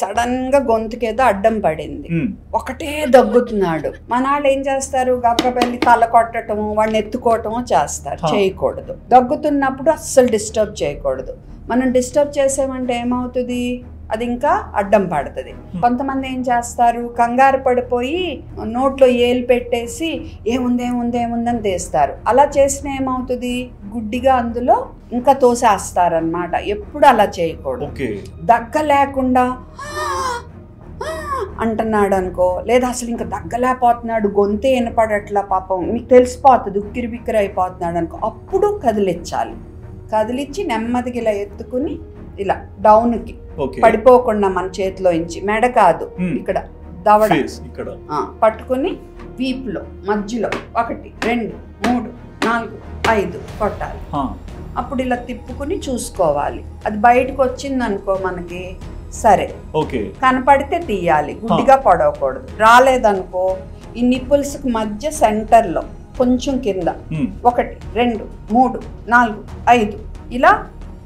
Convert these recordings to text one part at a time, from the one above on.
Sudden గా గొంతుకేదో అడ్డం పడింది, ఒకటే దగ్గుతున్నాడు. మన వాళ్ళు ఏం చేస్తారు, గబగబెళ్ళి తల కొట్టటము వాడిని ఎత్తుకోవటము చేస్తారు. చేయకూడదు. దగ్గుతున్నప్పుడు అస్సలు డిస్టర్బ్ చేయకూడదు. మనం డిస్టర్బ్ చేసామంటే ఏమవుతుంది, అది ఇంకా అడ్డం పడుతుంది. కొంతమంది ఏం చేస్తారు, కంగారు పడిపోయి నోట్లో ఏలు పెట్టేసి ఏముంది ఏముంది ఏముందని తీస్తారు. అలా చేసిన ఏమవుతుంది, గుడ్డిగా అందులో ఇంకా తోసేస్తారనమాట. ఎప్పుడు అలా చేయకూడదు. దగ్గ లేకుండా అంటున్నాడు అనుకో, లేదా అసలు ఇంకా దగ్గలేకపోతున్నాడు, గొంతే వినపడట్లా, పాపం మీకు తెలిసిపోతుంది, ఉక్కిరి బిక్కిరి అయిపోతున్నాడు అనుకో, అప్పుడు కదిలించాలి. కదిలిచ్చి నెమ్మదిగా ఇలా ఎత్తుకుని ఇలా డౌన్కి పడిపోకుండా మన చేతిలో ఇంచి, మెడ కాదు ఇక్కడ దవడ పట్టుకుని వీపులో మధ్యలో 1 2 3 4 5 కొట్టాలి. అప్పుడు ఇలా తిప్పుకుని చూసుకోవాలి. అది బయటకు వచ్చింది అనుకో మనకి, సరే కనపడితే తీయాలి, గుడ్డిగా పడవకూడదు. రాలేదనుకో ఈ నిప్పుల్స్ మధ్య సెంటర్లో కొంచెం కింద 1 2 3 4 5 ఇలా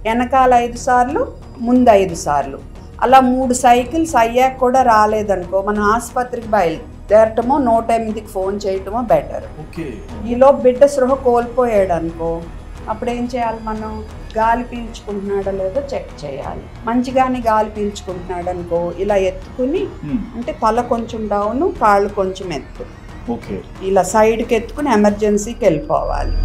వెనకాల 5 సార్లు, ముందు 5 సార్లు, అలా 3 సైకిల్స్ అయ్యాక కూడా రాలేదనుకో మన ఆసుపత్రికి బయలుదేరటమో 108కి ఫోన్ చేయటమో బెటర్. ఈలో బిడ్డ సృహ కోల్పోయాడు అనుకో, అప్పుడు ఏం చేయాలి, మనం గాలి పీల్చుకుంటున్నాడో లేదో చెక్ చేయాలి. మంచిగానే గాలి పీల్చుకుంటున్నాడు అనుకో, ఇలా ఎత్తుకుని, అంటే తల కొంచెం డౌన్, కాళ్ళు కొంచెం ఎత్తు, ఇలా సైడ్కి ఎత్తుకుని ఎమర్జెన్సీకి వెళ్ళిపోవాలి.